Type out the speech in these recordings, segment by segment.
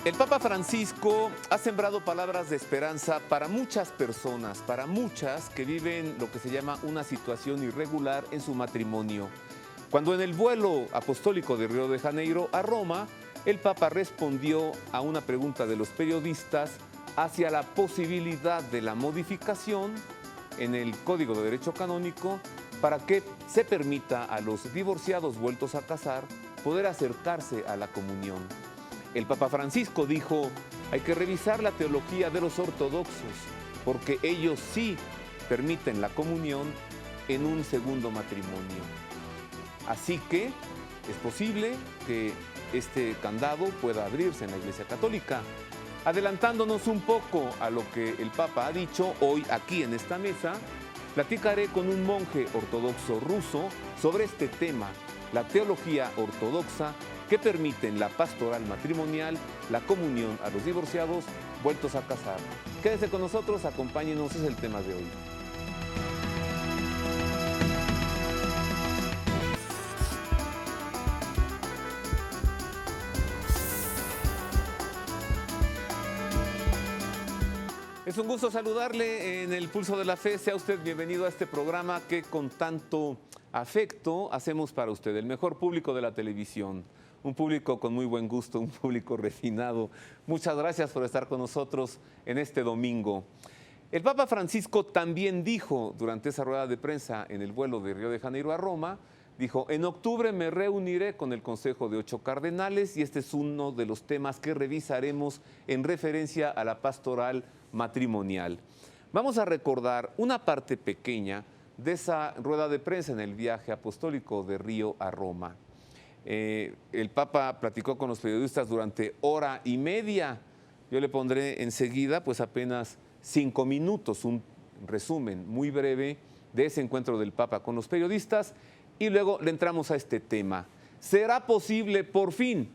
El Papa Francisco ha sembrado palabras de esperanza para muchas personas, para muchas que viven lo que se llama una situación irregular en su matrimonio. Cuando en el vuelo apostólico de Río de Janeiro a Roma, el Papa respondió a una pregunta de los periodistas hacia la posibilidad de la modificación en el Código de Derecho Canónico para que se permita a los divorciados vueltos a casar poder acercarse a la comunión. El Papa Francisco dijo, hay que revisar la teología de los ortodoxos, porque ellos sí permiten la comunión en un segundo matrimonio. Así que es posible que este candado pueda abrirse en la Iglesia Católica. Adelantándonos un poco a lo que el Papa ha dicho hoy aquí en esta mesa, platicaré con un monje ortodoxo ruso sobre este tema, la teología ortodoxa que permiten la pastoral matrimonial, la comunión a los divorciados vueltos a casar. Quédese con nosotros, acompáñenos, es el tema de hoy. Es un gusto saludarle en el Pulso de la Fe. Sea usted bienvenido a este programa que con tanto afecto hacemos para usted, el mejor público de la televisión. Un público con muy buen gusto, un público refinado. Muchas gracias por estar con nosotros en este domingo. El Papa Francisco también dijo durante esa rueda de prensa en el vuelo de Río de Janeiro a Roma, dijo, en octubre me reuniré con el Consejo de 8 cardenales y este es uno de los temas que revisaremos en referencia a la pastoral matrimonial. Vamos a recordar una parte pequeña de esa rueda de prensa en el viaje apostólico de Río a Roma. El Papa platicó con los periodistas durante hora y media. Yo le pondré enseguida pues apenas 5 minutos, un resumen muy breve de ese encuentro del Papa con los periodistas y luego le entramos a este tema. ¿Será posible por fin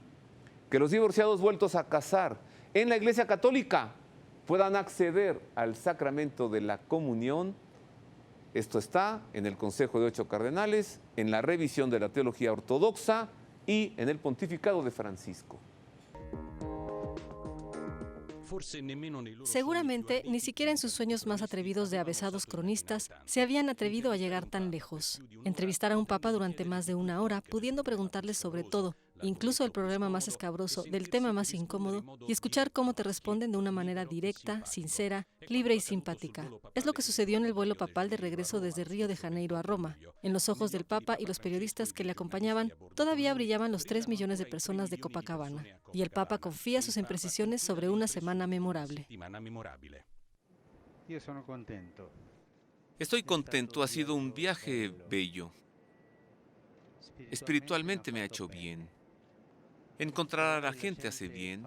que los divorciados vueltos a casar en la Iglesia Católica puedan acceder al sacramento de la comunión? Esto está en el Consejo de 8 cardenales, en la revisión de la teología ortodoxa y en el pontificado de Francisco. Seguramente, ni siquiera en sus sueños más atrevidos de avesados cronistas se habían atrevido a llegar tan lejos. Entrevistar a un papa durante más de 1 hora, pudiendo preguntarle sobre todo, incluso el problema más escabroso, del tema más incómodo, y escuchar cómo te responden de una manera directa, sincera, libre y simpática. Es lo que sucedió en el vuelo papal de regreso desde Río de Janeiro a Roma. En los ojos del Papa y los periodistas que le acompañaban, todavía brillaban los 3 millones de personas de Copacabana. Y el Papa confía sus imprecisiones sobre una semana memorable. Estoy contento, ha sido un viaje bello. Espiritualmente me ha hecho bien. Encontrar a la gente hace bien,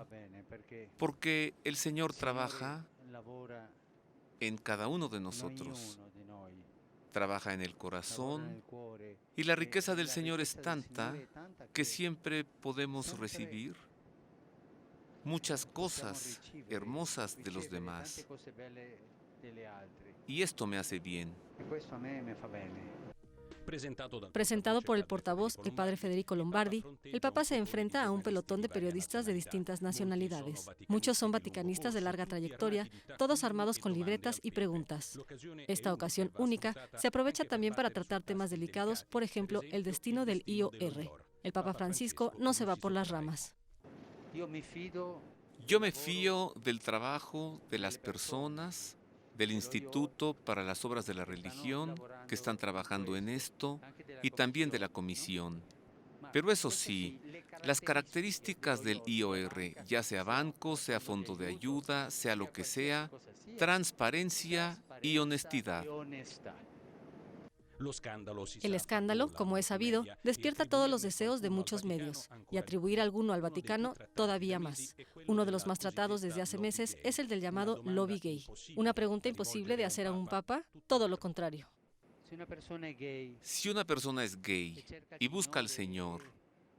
porque el Señor trabaja en cada uno de nosotros. Trabaja en el corazón y la riqueza del Señor es tanta que siempre podemos recibir muchas cosas hermosas de los demás. Y esto me hace bien. Presentado por el portavoz, el padre Federico Lombardi, el Papa se enfrenta a un pelotón de periodistas de distintas nacionalidades. Muchos son vaticanistas de larga trayectoria, todos armados con libretas y preguntas. Esta ocasión única se aprovecha también para tratar temas delicados, por ejemplo, el destino del IOR. El Papa Francisco no se va por las ramas. Yo me fío del trabajo de las personas, del Instituto para las Obras de la Religión, que están trabajando en esto, y también de la Comisión. Pero eso sí, las características del IOR, ya sea banco, sea fondo de ayuda, sea lo que sea, transparencia y honestidad. El escándalo, como es sabido, despierta todos los deseos de muchos medios, y atribuir alguno al Vaticano todavía más. Uno de los más tratados desde hace meses es el del llamado lobby gay. Una pregunta imposible de hacer a un papa, todo lo contrario. Si una persona es gay y busca al Señor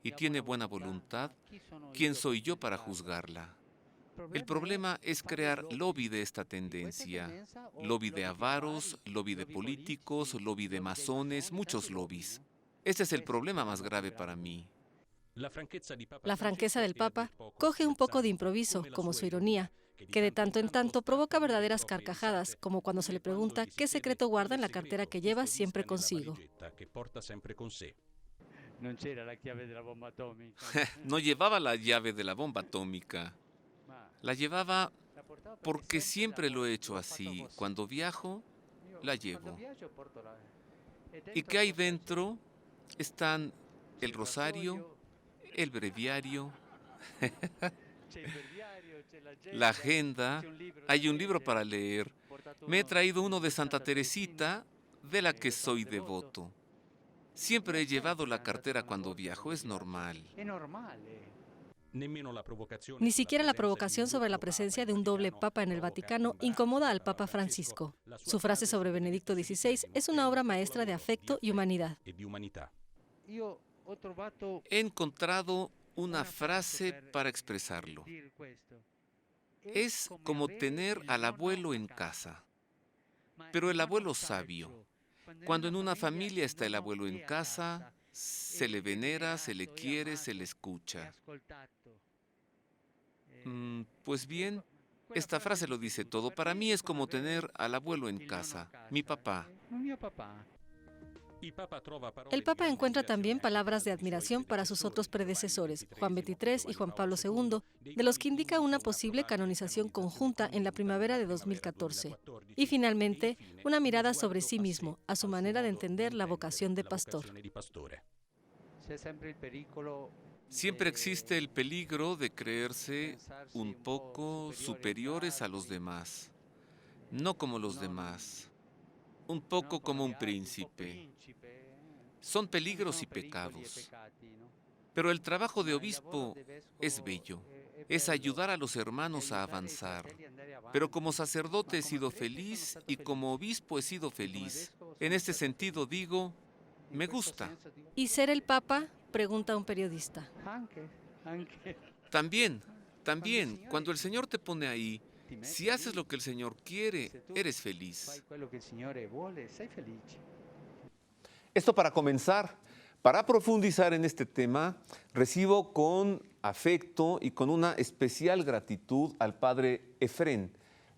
y tiene buena voluntad, ¿quién soy yo para juzgarla? El problema es crear lobby de esta tendencia, lobby de avaros, lobby de políticos, lobby de masones, muchos lobbies. Este es el problema más grave para mí. La franqueza del Papa coge un poco de improviso, como su ironía, que de tanto en tanto provoca verdaderas carcajadas, como cuando se le pregunta qué secreto guarda en la cartera que lleva siempre consigo. No llevaba la llave de la bomba atómica. La llevaba porque siempre lo he hecho así. Cuando viajo, la llevo. ¿Y qué hay dentro? Están el rosario, el breviario, la agenda. Hay un libro para leer. Me he traído uno de Santa Teresita, de la que soy devoto. Siempre he llevado la cartera cuando viajo, es normal. Ni siquiera la provocación sobre la presencia de un doble papa en el Vaticano incomoda al Papa Francisco. Su frase sobre Benedicto XVI es una obra maestra de afecto y humanidad. He encontrado una frase para expresarlo. Es como tener al abuelo en casa, pero el abuelo sabio. Cuando en una familia está el abuelo en casa, se le venera, se le quiere, se le escucha. Pues bien, esta frase lo dice todo. Para mí es como tener al abuelo en casa, mi papá. El Papa encuentra también palabras de admiración para sus otros predecesores, Juan XXIII y Juan Pablo II, de los que indica una posible canonización conjunta en la primavera de 2014. Y finalmente, una mirada sobre sí mismo, a su manera de entender la vocación de pastor. Siempre existe el peligro de creerse un poco superiores a los demás, no como los demás, un poco como un príncipe. Son peligros y pecados. Pero el trabajo de obispo es bello, es ayudar a los hermanos a avanzar. Pero como sacerdote he sido feliz y como obispo he sido feliz. En este sentido digo, me gusta. ¿Y ser el Papa? Pregunta un periodista. También, cuando el Señor te pone ahí, si haces lo que el Señor quiere, eres feliz. Esto para comenzar. Para profundizar en este tema, recibo con afecto y con una especial gratitud al padre Efrén.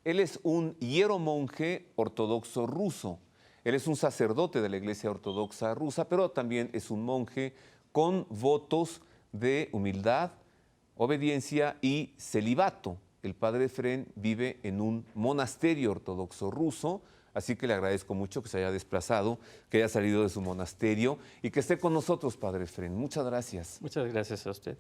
Él es un hieromonje ortodoxo ruso. Él es un sacerdote de la Iglesia Ortodoxa rusa, pero también es un monje con votos de humildad, obediencia y celibato. El padre Efrén vive en un monasterio ortodoxo ruso, así que le agradezco mucho que se haya desplazado, que haya salido de su monasterio y que esté con nosotros, padre Efrén. Muchas gracias. Muchas gracias a usted.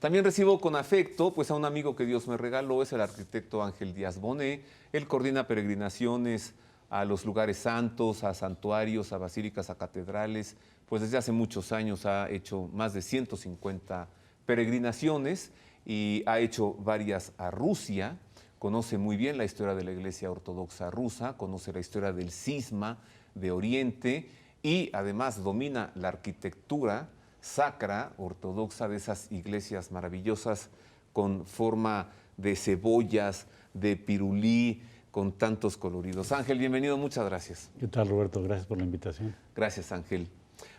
También recibo con afecto pues, a un amigo que Dios me regaló, es el arquitecto Ángel Díaz Bonet. Él coordina peregrinaciones a los lugares santos, a santuarios, a basílicas, a catedrales. Pues desde hace muchos años ha hecho más de 150 peregrinaciones y ha hecho varias a Rusia. Conoce muy bien la historia de la Iglesia Ortodoxa rusa, conoce la historia del Cisma de Oriente y además domina la arquitectura sacra ortodoxa de esas iglesias maravillosas con forma de cebollas, de pirulí, con tantos coloridos. Ángel, bienvenido, muchas gracias. ¿Qué tal, Roberto? Gracias por la invitación. Gracias, Ángel.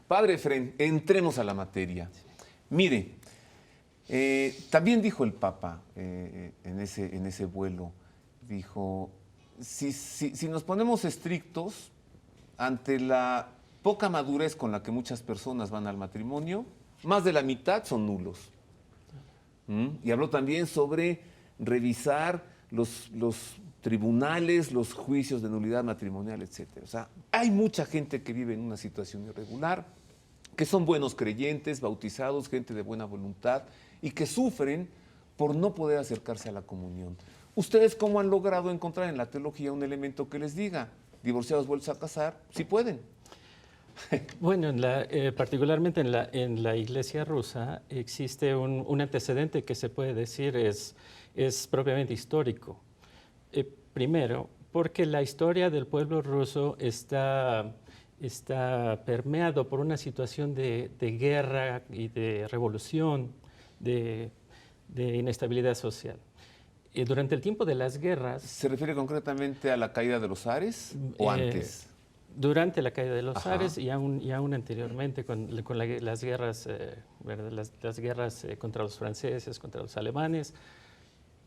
Padre Efrén, entremos a la materia. Mire, también dijo el Papa en ese vuelo, dijo, si nos ponemos estrictos ante la poca madurez con la que muchas personas van al matrimonio, más de la mitad son nulos. Y habló también sobre revisar los tribunales, los juicios de nulidad matrimonial, etc. O sea, hay mucha gente que vive en una situación irregular, que son buenos creyentes, bautizados, gente de buena voluntad, y que sufren por no poder acercarse a la comunión. ¿Ustedes cómo han logrado encontrar en la teología un elemento que les diga, divorciados vueltos a casar, si pueden? Bueno, particularmente en la Iglesia rusa existe un antecedente que se puede decir es propiamente histórico. Primero, porque la historia del pueblo ruso está permeado por una situación de guerra y de revolución, de inestabilidad social. Durante el tiempo de las guerras... ¿Se refiere concretamente a la caída de los zares o antes? durante la caída de los Ajá. zares y aún anteriormente con las guerras, ¿verdad? Las guerras contra los franceses, contra los alemanes.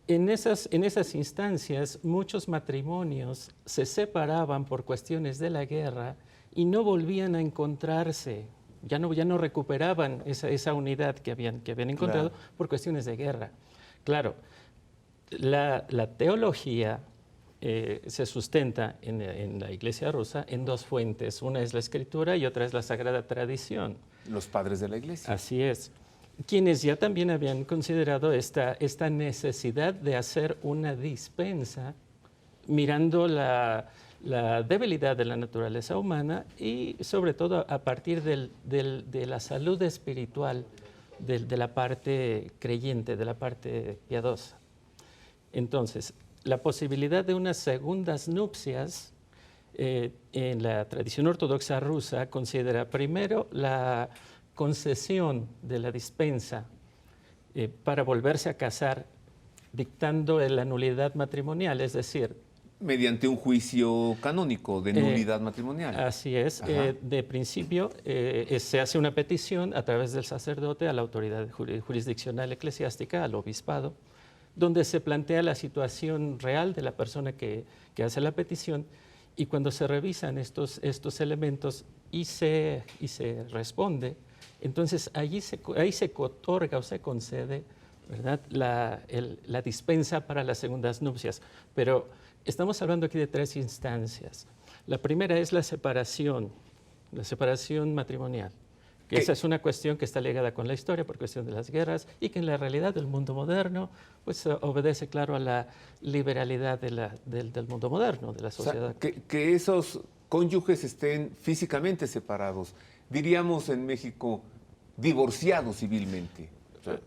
En esas instancias, muchos matrimonios se separaban por cuestiones de la guerra y no volvían a encontrarse. Ya no recuperaban esa unidad que habían encontrado por cuestiones de guerra. Claro, la teología se sustenta en la Iglesia rusa en dos fuentes. Una es la Escritura y otra es la Sagrada Tradición. Los padres de la Iglesia. Así es. Quienes ya también habían considerado esta necesidad de hacer una dispensa mirando la debilidad de la naturaleza humana y sobre todo a partir de la salud espiritual de la parte creyente, de la parte piadosa. Entonces, la posibilidad de unas segundas nupcias en la tradición ortodoxa rusa considera primero la concesión de la dispensa para volverse a casar, dictando la nulidad matrimonial, es decir, Mediante un juicio canónico de nulidad matrimonial. Así es. De principio, se hace una petición a través del sacerdote a la autoridad jurisdiccional eclesiástica, al obispado, donde se plantea la situación real de la persona que hace la petición, y cuando se revisan estos elementos y se responde, entonces ahí se otorga o se concede, ¿verdad?, la dispensa para las segundas nupcias. Pero estamos hablando aquí de tres instancias. La primera es la separación matrimonial. Que esa es una cuestión que está ligada con la historia por cuestión de las guerras y que en la realidad del mundo moderno pues obedece, claro, a la liberalidad del mundo moderno, de la sociedad. O sea, que esos cónyuges estén físicamente separados. Diríamos en México, divorciados civilmente. O sea,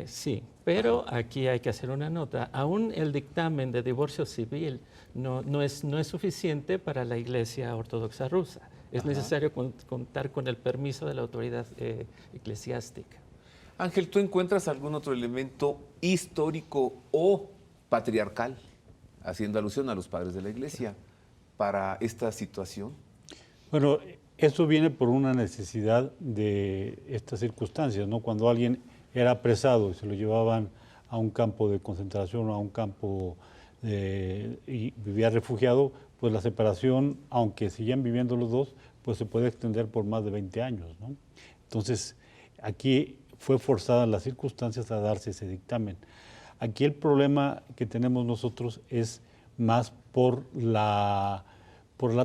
Sí, pero aquí hay que hacer una nota. Aún el dictamen de divorcio civil no es suficiente para la Iglesia Ortodoxa rusa. Es necesario contar con el permiso de la autoridad eclesiástica. Ángel, ¿tú encuentras algún otro elemento histórico o patriarcal, haciendo alusión a los padres de la Iglesia, para esta situación? Bueno, eso viene por una necesidad de estas circunstancias, ¿no? Cuando alguien era apresado y se lo llevaban a un campo de concentración o a un campo y vivía refugiado, pues la separación, aunque siguen viviendo los dos, pues se puede extender por más de 20 años, ¿no? Entonces, aquí fue forzada las circunstancias a darse ese dictamen. Aquí el problema que tenemos nosotros es más por la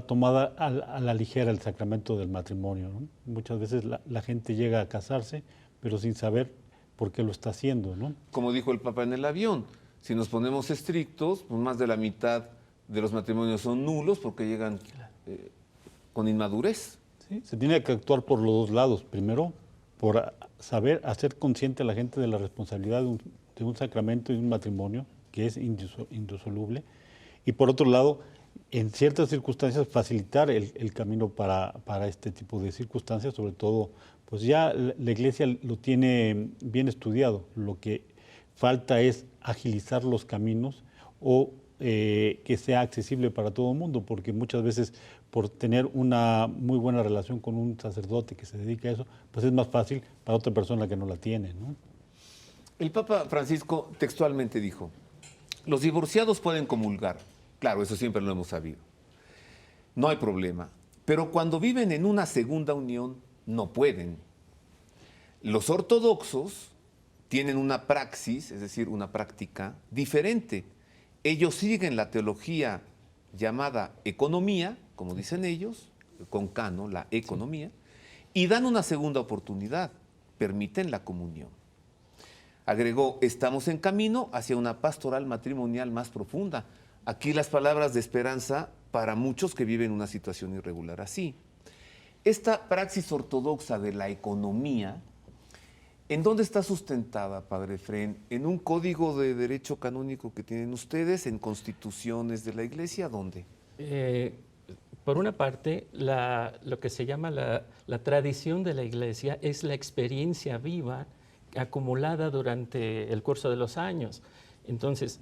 tomada a la ligera el sacramento del matrimonio, ¿no? Muchas veces la gente llega a casarse, pero sin saber por qué lo está haciendo, ¿no? Como dijo el Papa en el avión, si nos ponemos estrictos, pues más de la mitad de los matrimonios son nulos porque llegan con inmadurez. Sí, se tiene que actuar por los dos lados. Primero, por saber hacer consciente a la gente de la responsabilidad de un sacramento y un matrimonio que es indisoluble. Y por otro lado, en ciertas circunstancias, facilitar el camino para este tipo de circunstancias, sobre todo, pues ya la Iglesia lo tiene bien estudiado. Lo que falta es agilizar los caminos o que sea accesible para todo el mundo, porque muchas veces por tener una muy buena relación con un sacerdote que se dedica a eso, pues es más fácil para otra persona que no la tiene, ¿no? El Papa Francisco textualmente dijo, los divorciados pueden comulgar. Claro, eso siempre lo hemos sabido. No hay problema. Pero cuando viven en una segunda unión, no pueden. Los ortodoxos tienen una praxis, es decir, una práctica diferente. Ellos siguen la teología llamada economía, como dicen ellos, con Cano, la economía, y dan una segunda oportunidad, permiten la comunión. Agregó, estamos en camino hacia una pastoral matrimonial más profunda. Aquí las palabras de esperanza para muchos que viven una situación irregular así. Esta praxis ortodoxa de la economía, ¿en dónde está sustentada, Padre Efrén? ¿En un código de derecho canónico que tienen ustedes? ¿En constituciones de la Iglesia? ¿Dónde? Por una parte, lo que se llama la tradición de la Iglesia es la experiencia viva acumulada durante el curso de los años. Entonces,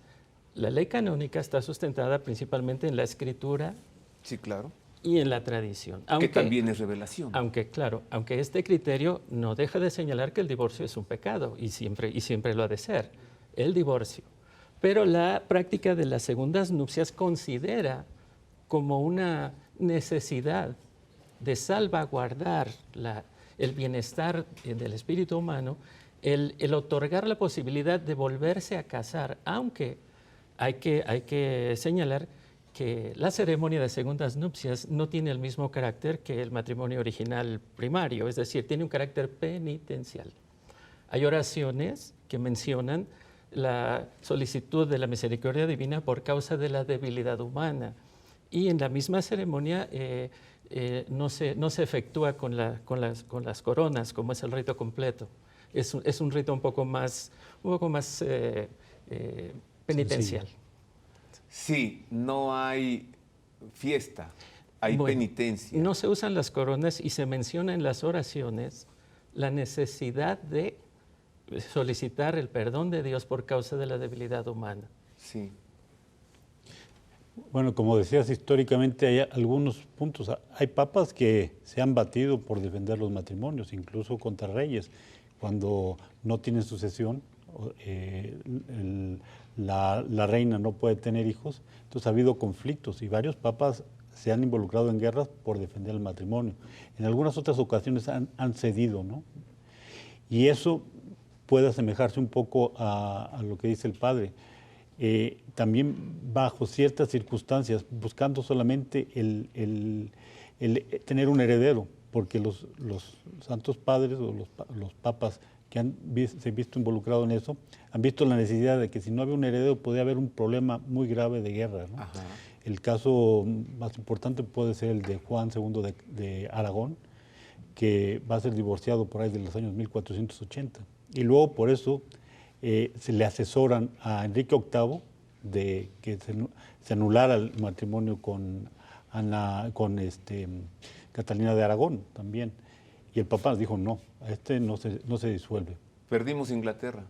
la ley canónica está sustentada principalmente en la Escritura. Sí, claro. y en la tradición. Que también es revelación. Aunque, claro, aunque este criterio no deja de señalar que el divorcio es un pecado y siempre lo ha de ser, el divorcio. Pero la práctica de las segundas nupcias considera como una necesidad de salvaguardar el bienestar del espíritu humano, el otorgar la posibilidad de volverse a casar, aunque hay que señalar que la ceremonia de segundas nupcias no tiene el mismo carácter que el matrimonio original primario, es decir, tiene un carácter penitencial. Hay oraciones que mencionan la solicitud de la misericordia divina por causa de la debilidad humana, y en la misma ceremonia no se efectúa con las coronas, como es el rito completo. Es un rito un poco más penitencial. Sí, no hay fiesta, hay penitencia. No se usan las coronas y se menciona en las oraciones la necesidad de solicitar el perdón de Dios por causa de la debilidad humana. Sí. Bueno, como decías, históricamente hay algunos puntos. Hay papas que se han batido por defender los matrimonios, incluso contra reyes. Cuando no tienen sucesión, la reina no puede tener hijos, entonces ha habido conflictos y varios papas se han involucrado en guerras por defender el matrimonio. En algunas otras ocasiones han cedido, ¿no? Y eso puede asemejarse un poco a lo que dice el padre. También bajo ciertas circunstancias, buscando solamente el tener un heredero, porque los santos padres o los papas que se han visto involucrados en eso, han visto la necesidad de que si no había un heredero podía haber un problema muy grave de guerra, ¿no? El caso más importante puede ser el de Juan II de Aragón, que va a ser divorciado por ahí de los años 1480. Y luego por eso se le asesoran a Enrique VIII de que se anulara el matrimonio con Catalina de Aragón también. Y el Papa dijo, no, no se disuelve. Perdimos Inglaterra.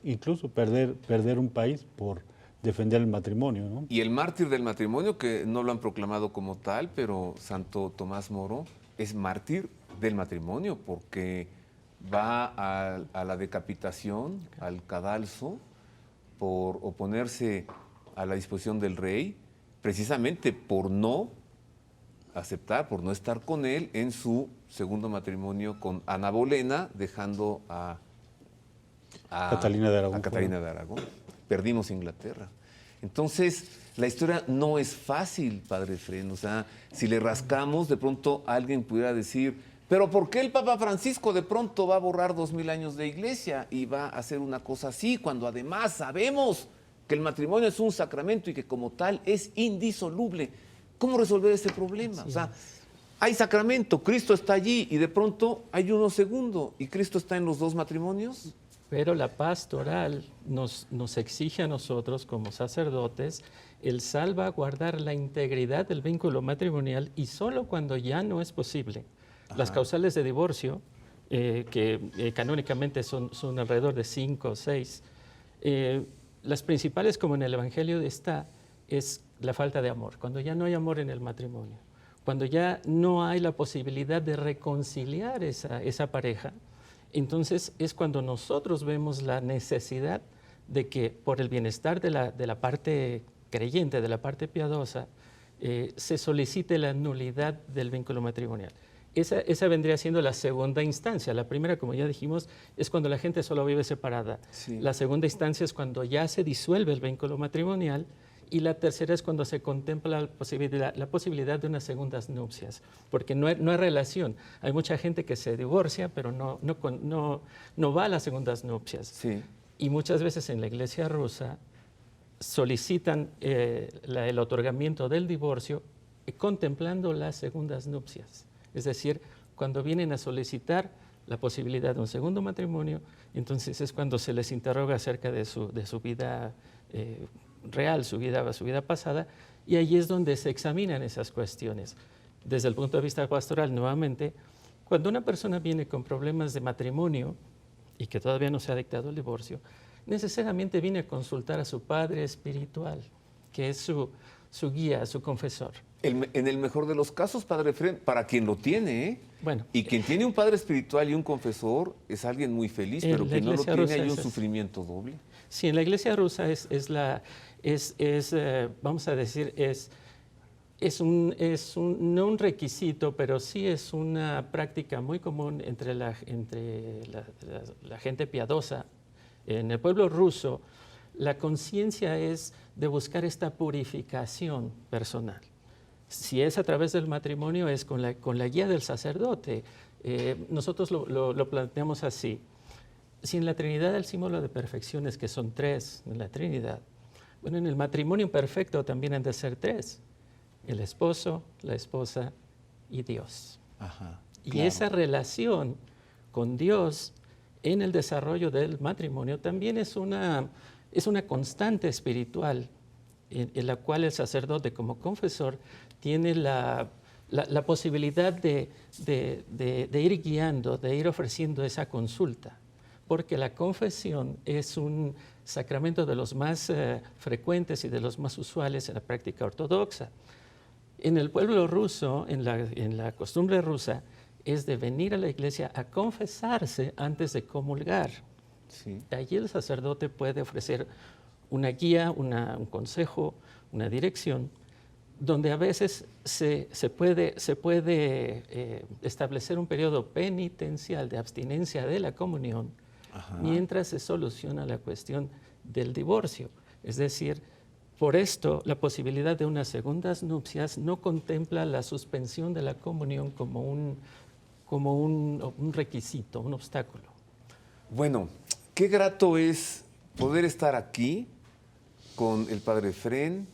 Incluso perder un país por defender el matrimonio, ¿no? Y el mártir del matrimonio, que no lo han proclamado como tal, pero Santo Tomás Moro es mártir del matrimonio porque va a la decapitación, al cadalso, por oponerse a la disposición del rey, precisamente por no aceptar, por no estar con él en su segundo matrimonio con Ana Bolena, dejando a Catalina de Aragón. A Catalina de Aragón. Perdimos Inglaterra. Entonces, la historia no es fácil, padre Efrén. O sea, si le rascamos, de pronto alguien pudiera decir, pero ¿por qué el Papa Francisco de pronto va a borrar 2000 años de iglesia y va a hacer una cosa así, cuando además sabemos que el matrimonio es un sacramento y que como tal es indisoluble? ¿Cómo resolver ese problema? O sea, hay sacramento, Cristo está allí y de pronto hay uno segundo y Cristo está en los dos matrimonios. Pero la pastoral nos exige a nosotros como sacerdotes el salvaguardar la integridad del vínculo matrimonial y solo cuando ya no es posible. Las causales de divorcio, que canónicamente son alrededor de 5 o 6, las principales, como en el Evangelio está, es la falta de amor, cuando ya no hay amor en el matrimonio, cuando ya no hay la posibilidad de reconciliar esa pareja. Entonces es cuando nosotros vemos la necesidad de que por el bienestar de la parte creyente, de la parte piadosa, se solicite la nulidad del vínculo matrimonial. Esa vendría siendo la segunda instancia. La primera, como ya dijimos, es cuando la gente solo vive separada. Sí. La segunda instancia es cuando ya se disuelve el vínculo matrimonial. Y la tercera es cuando se contempla la posibilidad de unas segundas nupcias, porque no hay relación. Hay mucha gente que se divorcia, pero no va a las segundas nupcias. Sí. Y muchas veces en la iglesia rusa solicitan el otorgamiento del divorcio contemplando las segundas nupcias. Es decir, cuando vienen a solicitar la posibilidad de un segundo matrimonio, entonces es cuando se les interroga acerca de su vida real, su vida pasada, y ahí es donde se examinan esas cuestiones. Desde el punto de vista pastoral, nuevamente, cuando una persona viene con problemas de matrimonio y que todavía no se ha dictado el divorcio, necesariamente viene a consultar a su padre espiritual, que es su guía, su confesor. En el mejor de los casos, padre Efrén, para quien lo tiene, ¿eh? Bueno, Y quien tiene un padre espiritual y un confesor es alguien muy feliz, pero que no lo tiene hay un sufrimiento doble. Sí, en la iglesia rusa vamos a decir, no un requisito, pero sí es una práctica muy común entre la gente piadosa. En el pueblo ruso, la conciencia es de buscar esta purificación personal. Si es a través del matrimonio, es con la guía del sacerdote. Nosotros lo planteamos así. Si en la Trinidad el símbolo de perfección es que son 3 en la Trinidad, bueno, en el matrimonio perfecto también han de ser 3. El esposo, la esposa y Dios. Ajá, y claro. esa relación con Dios en el desarrollo del matrimonio también es una constante espiritual en la cual el sacerdote como confesor tiene la posibilidad de ir guiando, de ir ofreciendo esa consulta, porque la confesión es un sacramento de los más frecuentes y de los más usuales en la práctica ortodoxa. En el pueblo ruso, en la costumbre rusa, es de venir a la iglesia a confesarse antes de comulgar. Sí. Allí el sacerdote puede ofrecer una guía, un consejo, una dirección, donde a veces se puede establecer un periodo penitencial de abstinencia de la comunión. Ajá. Mientras se soluciona la cuestión del divorcio. Es decir, por esto la posibilidad de unas segundas nupcias no contempla la suspensión de la comunión como un requisito, un obstáculo. Bueno, qué grato es poder estar aquí con el padre Efrén,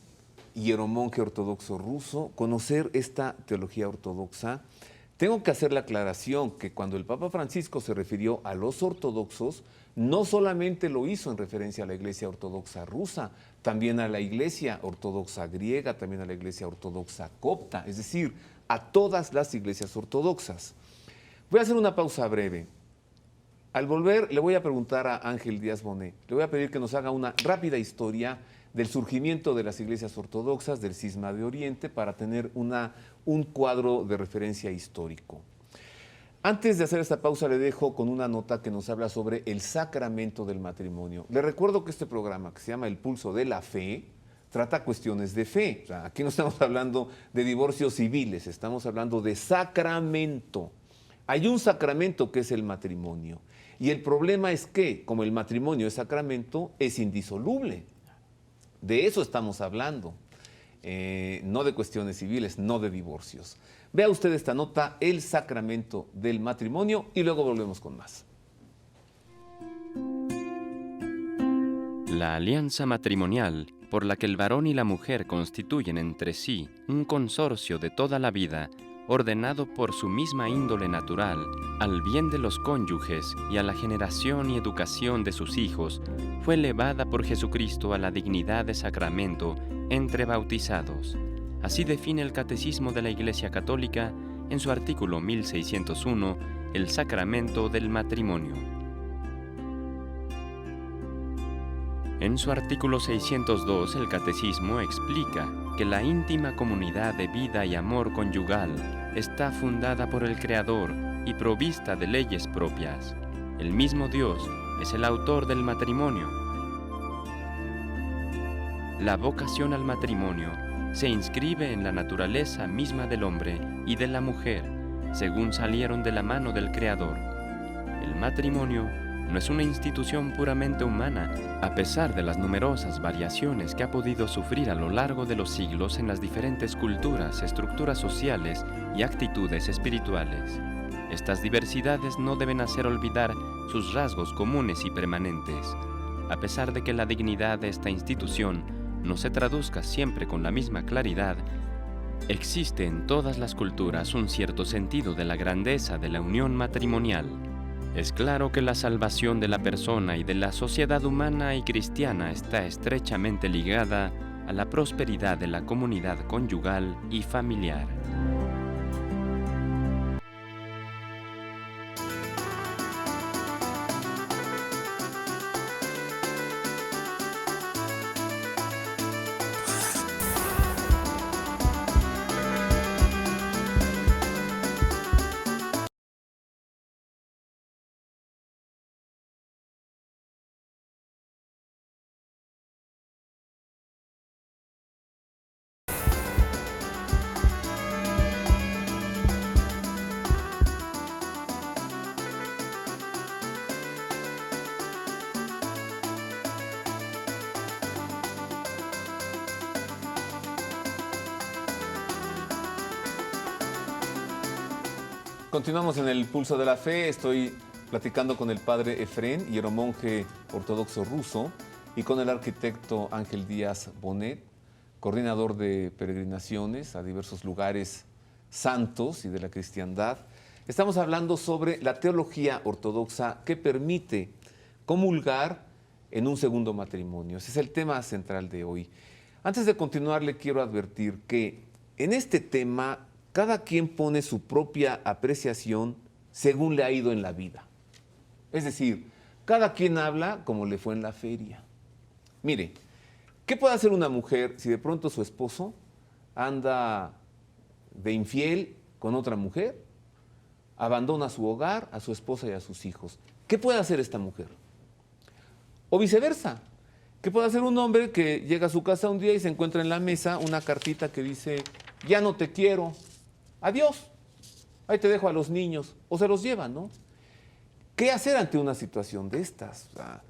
hieromonje ortodoxo ruso, conocer esta teología ortodoxa. Tengo que hacer la aclaración que cuando el Papa Francisco se refirió a los ortodoxos, no solamente lo hizo en referencia a la Iglesia Ortodoxa rusa, también a la Iglesia Ortodoxa griega, también a la Iglesia Ortodoxa copta, es decir, a todas las iglesias ortodoxas. Voy a hacer una pausa breve. Al volver, le voy a preguntar a Ángel Díaz Bonet, le voy a pedir que nos haga una rápida historia del surgimiento de las iglesias ortodoxas del Cisma de Oriente para tener un cuadro de referencia histórico. Antes de hacer esta pausa, le dejo con una nota que nos habla sobre el sacramento del matrimonio. Le recuerdo que este programa, que se llama El Pulso de la Fe, trata cuestiones de fe. O sea, aquí no estamos hablando de divorcios civiles, estamos hablando de sacramento. Hay un sacramento que es el matrimonio. Y el problema es que, como el matrimonio es sacramento, es indisoluble. De eso estamos hablando, no de cuestiones civiles, no de divorcios. Vea usted esta nota, el sacramento del matrimonio, y luego volvemos con más. La alianza matrimonial, por la que el varón y la mujer constituyen entre sí un consorcio de toda la vida, ordenado por su misma índole natural, al bien de los cónyuges y a la generación y educación de sus hijos, fue elevada por Jesucristo a la dignidad de sacramento entre bautizados. Así define el Catecismo de la Iglesia Católica en su artículo 1601, el sacramento del matrimonio. En su artículo 602, el Catecismo explica que la íntima comunidad de vida y amor conyugal está fundada por el Creador y provista de leyes propias. El mismo Dios es el autor del matrimonio. La vocación al matrimonio se inscribe en la naturaleza misma del hombre y de la mujer, según salieron de la mano del Creador. El matrimonio no es una institución puramente humana, a pesar de las numerosas variaciones que ha podido sufrir a lo largo de los siglos en las diferentes culturas, estructuras sociales y actitudes espirituales. Estas diversidades no deben hacer olvidar sus rasgos comunes y permanentes. A pesar de que la dignidad de esta institución no se traduzca siempre con la misma claridad, existe en todas las culturas un cierto sentido de la grandeza de la unión matrimonial. Es claro que la salvación de la persona y de la sociedad humana y cristiana está estrechamente ligada a la prosperidad de la comunidad conyugal y familiar. Continuamos en el Pulso de la Fe. Estoy platicando con el padre Efrén, hieromonje ortodoxo ruso, y con el arquitecto Ángel Díaz Bonet, coordinador de peregrinaciones a diversos lugares santos y de la cristiandad. Estamos hablando sobre la teología ortodoxa que permite comulgar en un segundo matrimonio. Ese es el tema central de hoy. Antes de continuar, le quiero advertir que en este tema cada quien pone su propia apreciación según le ha ido en la vida. Es decir, cada quien habla como le fue en la feria. Mire, ¿qué puede hacer una mujer si de pronto su esposo anda de infiel con otra mujer, abandona su hogar, a su esposa y a sus hijos? ¿Qué puede hacer esta mujer? O viceversa, ¿qué puede hacer un hombre que llega a su casa un día y se encuentra en la mesa una cartita que dice, ya no te quiero, adiós, ahí te dejo a los niños, o se los llevan, ¿no? ¿Qué hacer ante una situación de estas? O sea,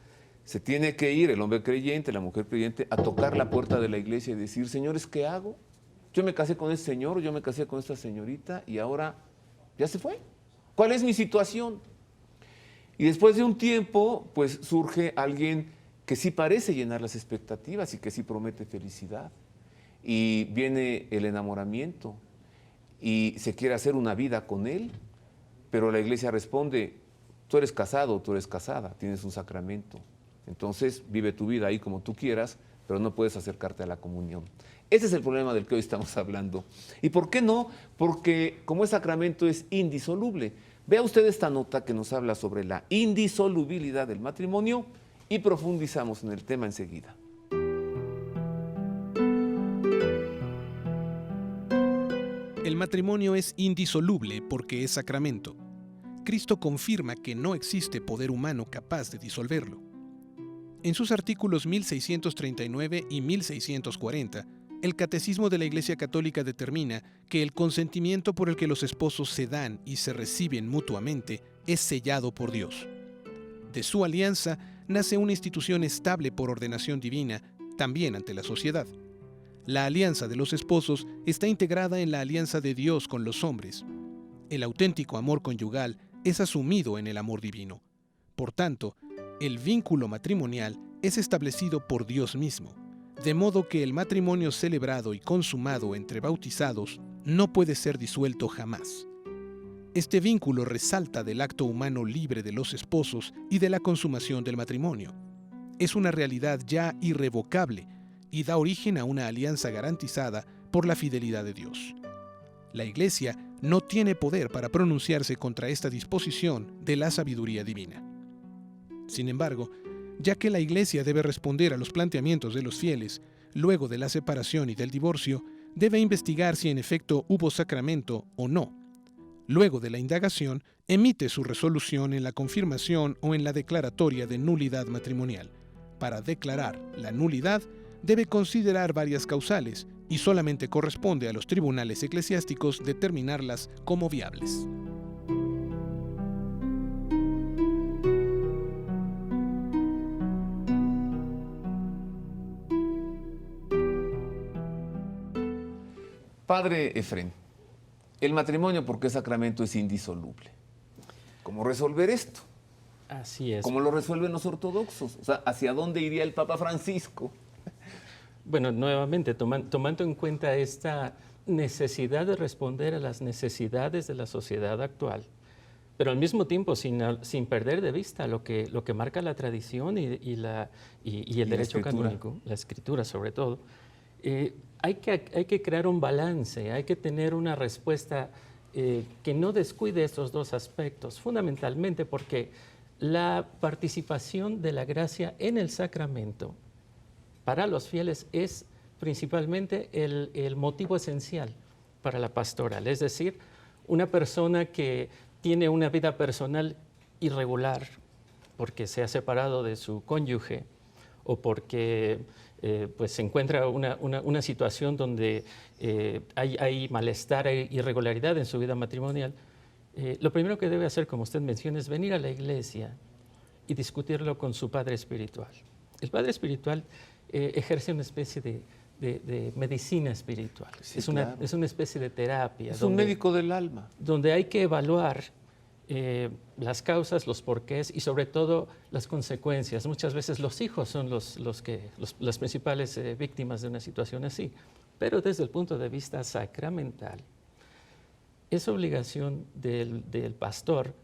se tiene que ir el hombre creyente, la mujer creyente, a tocar la puerta de la iglesia y decir, señores, ¿qué hago? Yo me casé con ese señor, yo me casé con esta señorita y ahora ya se fue. ¿Cuál es mi situación? Y después de un tiempo, pues surge alguien que sí parece llenar las expectativas y que sí promete felicidad. Y viene el enamoramiento y se quiere hacer una vida con él, pero la iglesia responde, tú eres casado, tú eres casada, tienes un sacramento. Entonces vive tu vida ahí como tú quieras, pero no puedes acercarte a la comunión. Ese es el problema del que hoy estamos hablando. ¿Y por qué no? Porque como el sacramento es indisoluble. Vea usted esta nota que nos habla sobre la indisolubilidad del matrimonio y profundizamos en el tema enseguida. El matrimonio es indisoluble porque es sacramento. Cristo confirma que no existe poder humano capaz de disolverlo. En sus artículos 1639 y 1640, el Catecismo de la Iglesia Católica determina que el consentimiento por el que los esposos se dan y se reciben mutuamente es sellado por Dios. De su alianza nace una institución estable por ordenación divina, también ante la sociedad. La alianza de los esposos está integrada en la alianza de Dios con los hombres. El auténtico amor conyugal es asumido en el amor divino. Por tanto, el vínculo matrimonial es establecido por Dios mismo, de modo que el matrimonio celebrado y consumado entre bautizados no puede ser disuelto jamás. Este vínculo resalta del acto humano libre de los esposos y de la consumación del matrimonio. Es una realidad ya irrevocable y da origen a una alianza garantizada por la fidelidad de Dios. La Iglesia no tiene poder para pronunciarse contra esta disposición de la sabiduría divina. Sin embargo, ya que la Iglesia debe responder a los planteamientos de los fieles, luego de la separación y del divorcio, debe investigar si en efecto hubo sacramento o no. Luego de la indagación, emite su resolución en la confirmación o en la declaratoria de nulidad matrimonial. Para declarar la nulidad, debe considerar varias causales y solamente corresponde a los tribunales eclesiásticos determinarlas como viables. Padre Efrén, el matrimonio, porque es sacramento, es indisoluble. ¿Cómo resolver esto? Así es. ¿Cómo lo resuelven los ortodoxos? O sea, ¿hacia dónde iría el Papa Francisco? Bueno, nuevamente, tomando en cuenta esta necesidad de responder a las necesidades de la sociedad actual, pero al mismo tiempo sin perder de vista lo que marca la tradición y el derecho canónico, la escritura sobre todo, hay que crear un balance, hay que tener una respuesta que no descuide estos dos aspectos, fundamentalmente porque la participación de la gracia en el sacramento para los fieles es principalmente el motivo esencial para la pastoral. Es decir, una persona que tiene una vida personal irregular porque se ha separado de su cónyuge o porque pues se encuentra una situación donde hay malestar, hay irregularidad en su vida matrimonial, lo primero que debe hacer, como usted menciona, es venir a la iglesia y discutirlo con su padre espiritual. El padre espiritual ejerce una especie de medicina espiritual. Sí, es claro. es una especie de terapia. Es un médico del alma. Donde hay que evaluar las causas, los porqués y sobre todo las consecuencias. Muchas veces los hijos son las principales víctimas de una situación así, pero desde el punto de vista sacramental, es obligación del pastor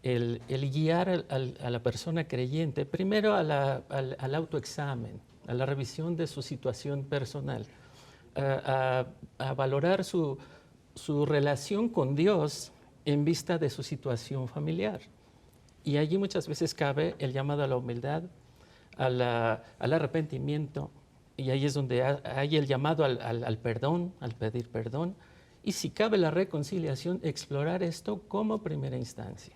el guiar a la persona creyente primero al autoexamen, a la revisión de su situación personal, a valorar su relación con Dios en vista de su situación familiar. Y allí muchas veces cabe el llamado a la humildad, al arrepentimiento, y ahí es donde hay el llamado al perdón, al pedir perdón, y si cabe la reconciliación, explorar esto como primera instancia.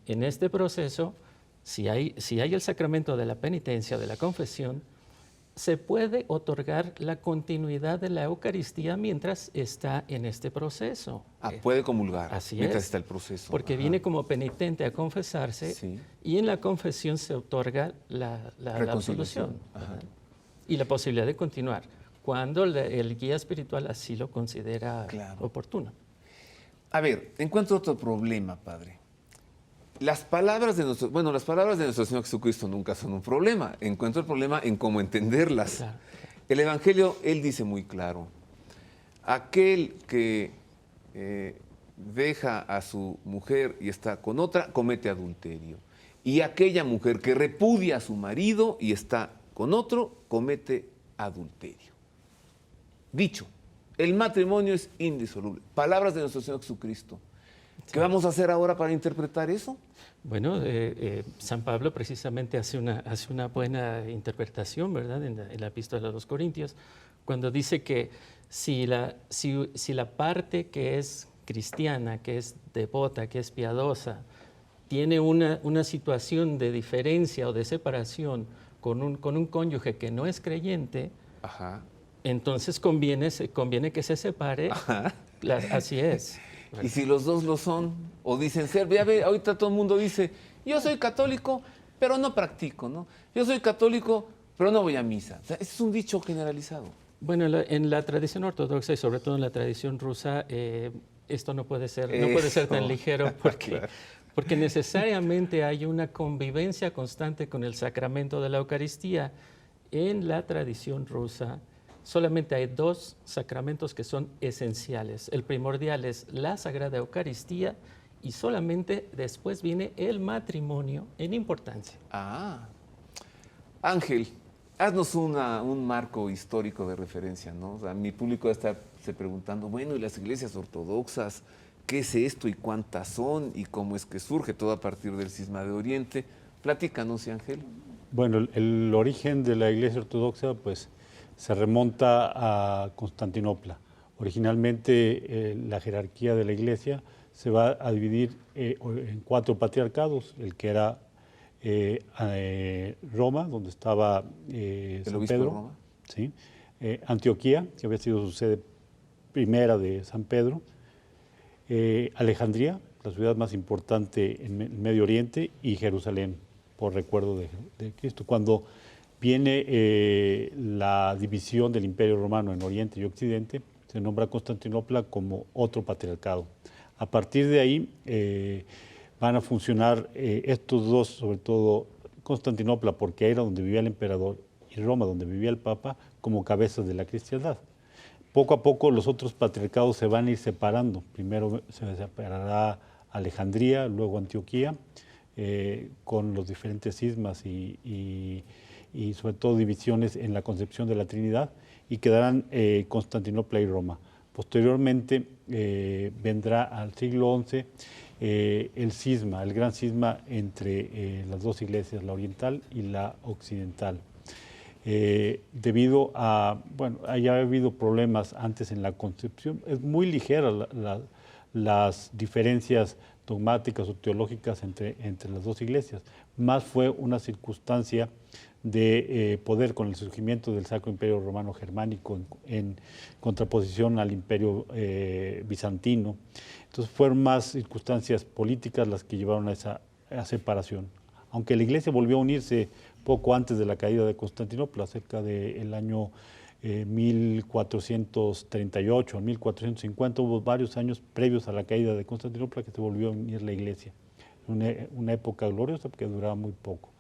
En este proceso, si hay el sacramento de la penitencia, de la confesión, se puede otorgar la continuidad de la Eucaristía mientras está en este proceso. Puede comulgar Así mientras es, está el proceso. porque viene como penitente a confesarse, Sí. y en la confesión se otorga la absolución. Ajá. Y la posibilidad de continuar cuando el guía espiritual así lo considera Claro. oportuno. A ver, encuentro otro problema, padre. Las palabras de nuestro Señor Jesucristo nunca son un problema. Encuentro el problema en cómo entenderlas. Claro. El Evangelio, él dice muy claro, aquel que deja a su mujer y está con otra, comete adulterio. Y aquella mujer que repudia a su marido y está con otro, comete adulterio. Dicho, el matrimonio es indisoluble. Palabras de nuestro Señor Jesucristo. ¿Qué vamos a hacer ahora para interpretar eso? Bueno, San Pablo precisamente hace una buena interpretación, ¿verdad?, en la epístola a los Corintios, cuando dice que si la parte que es cristiana, que es devota, que es piadosa, tiene una situación de diferencia o de separación con un cónyuge que no es creyente, Ajá. entonces conviene que se separe. Ajá. Así es. Y si los dos lo son, o dicen ser, ya ve, ahorita todo el mundo dice, yo soy católico, pero no practico, ¿no? Yo soy católico, pero no voy a misa. O sea, ese es un dicho generalizado. Bueno, en la tradición ortodoxa y sobre todo en la tradición rusa, esto no puede ser tan ligero porque necesariamente hay una convivencia constante con el sacramento de la Eucaristía. En la tradición rusa solamente hay dos sacramentos que son esenciales. El primordial es la Sagrada Eucaristía y solamente después viene el matrimonio en importancia. Ángel, haznos un marco histórico de referencia, ¿no? O sea, mi público está se preguntando, bueno, ¿y las iglesias ortodoxas? ¿Qué es esto y cuántas son? ¿Y cómo es que surge todo a partir del cisma de Oriente? Platícanos, Ángel. Bueno, el origen de la iglesia ortodoxa, pues, se remonta a Constantinopla. Originalmente la jerarquía de la iglesia se va a dividir en 4 patriarcados, el que era Roma, donde estaba San Pedro, de Roma. ¿sí? Antioquía, que había sido su sede primera de San Pedro, Alejandría, la ciudad más importante en el Medio Oriente, y Jerusalén, por recuerdo de Cristo. Cuando viene la división del Imperio Romano en Oriente y Occidente, se nombra Constantinopla como otro patriarcado. A partir de ahí van a funcionar estos dos, sobre todo Constantinopla, porque era donde vivía el emperador, y Roma, donde vivía el Papa, como cabezas de la cristiandad. Poco a poco los otros patriarcados se van a ir separando. Primero se separará Alejandría, luego Antioquía, con los diferentes cismas y sobre todo divisiones en la concepción de la Trinidad, y quedarán Constantinopla y Roma. Posteriormente vendrá al siglo XI el cisma, el gran cisma entre las dos iglesias, la oriental y la occidental. Debido a, bueno, haya habido problemas antes en la concepción, es muy ligera las diferencias dogmáticas o teológicas entre las dos iglesias, más fue una circunstancia de poder con el surgimiento del Sacro Imperio Romano Germánico en contraposición al Imperio Bizantino. Entonces fueron más circunstancias políticas las que llevaron a esa separación. Aunque la iglesia volvió a unirse poco antes de la caída de Constantinopla, cerca del año 1438, 1450, hubo varios años previos a la caída de Constantinopla que se volvió a unir la iglesia. Una época gloriosa porque duraba muy poco.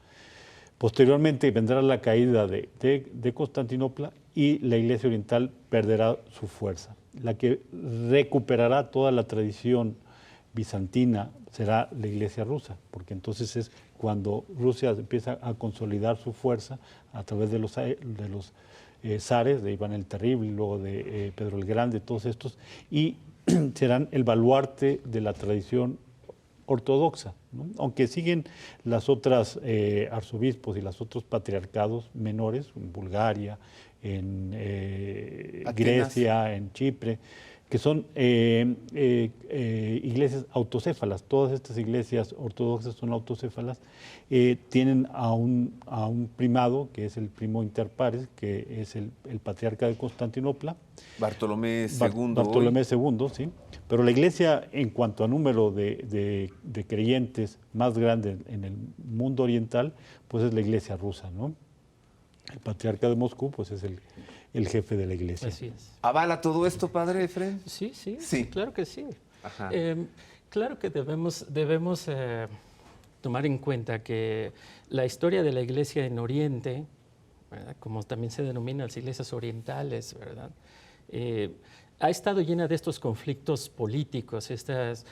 Posteriormente vendrá la caída de Constantinopla y la iglesia oriental perderá su fuerza. La que recuperará toda la tradición bizantina será la iglesia rusa, porque entonces es cuando Rusia empieza a consolidar su fuerza a través de los zares, de Iván el Terrible, luego de Pedro el Grande, todos estos, y serán el baluarte de la tradición ortodoxa, ¿no? Aunque siguen las otras arzobispos y los otros patriarcados menores, en Bulgaria, en Grecia, en Chipre, que son iglesias autocéfalas. Todas estas iglesias ortodoxas son autocéfalas, tienen a un primado, que es el primo inter pares, que es el patriarca de Constantinopla. Bartolomé II. Bartolomé II, sí. Pero la iglesia, en cuanto a número de creyentes más grande en el mundo oriental, pues es la iglesia rusa, ¿no? El patriarca de Moscú, pues es el jefe de la iglesia. Así es. ¿Avala todo esto, padre Efrén? Sí, sí, Sí. claro que sí. Ajá. Claro que debemos tomar en cuenta que la historia de la iglesia en Oriente, ¿verdad?, como también se denomina las iglesias orientales, ¿verdad?, ha estado llena de estos conflictos políticos, estas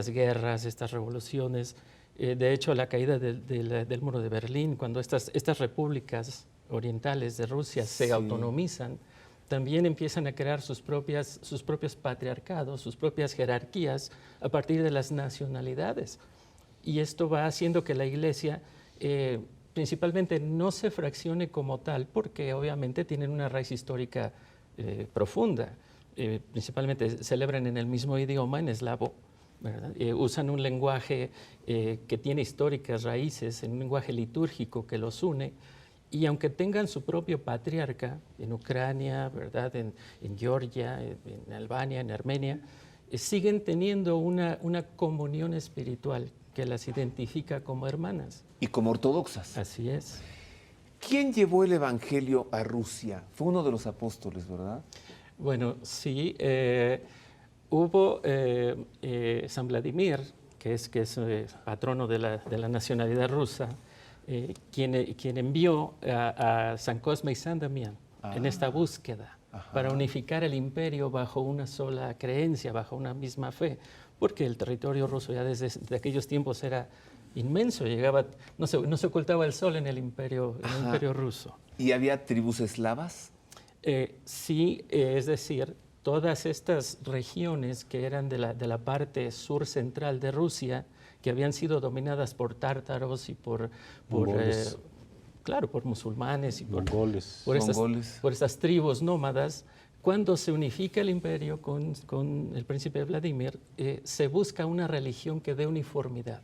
guerras, estas revoluciones. De hecho, la caída del muro de Berlín, cuando estas repúblicas orientales de Rusia se autonomizan, también empiezan a crear sus propios patriarcados, sus propias jerarquías a partir de las nacionalidades. Y esto va haciendo que la iglesia principalmente no se fraccione como tal, porque obviamente tienen una raíz histórica profunda. Principalmente celebran en el mismo idioma, en eslavo, ¿verdad? Usan un lenguaje que tiene históricas raíces, en un lenguaje litúrgico que los une. Y aunque tengan su propio patriarca en Ucrania, ¿verdad?, en Georgia, en Albania, en Armenia, siguen teniendo una comunión espiritual que las identifica como hermanas. Y como ortodoxas. Así es. ¿Quién llevó el evangelio a Rusia? Fue uno de los apóstoles, ¿verdad? Bueno, sí. Hubo San Vladimir, que es patrono de la nacionalidad rusa, quien envió a San Cosme y San Damián en esta búsqueda para unificar el imperio bajo una sola creencia, bajo una misma fe, porque el territorio ruso ya desde aquellos tiempos era inmenso, no se ocultaba el sol en el imperio ruso. ¿Y había tribus eslavas? Sí, es decir, todas estas regiones que eran de la parte sur central de Rusia, que habían sido dominadas por tártaros y por musulmanes y por estas tribus nómadas, cuando se unifica el imperio con el príncipe Vladimir, se busca una religión que dé uniformidad.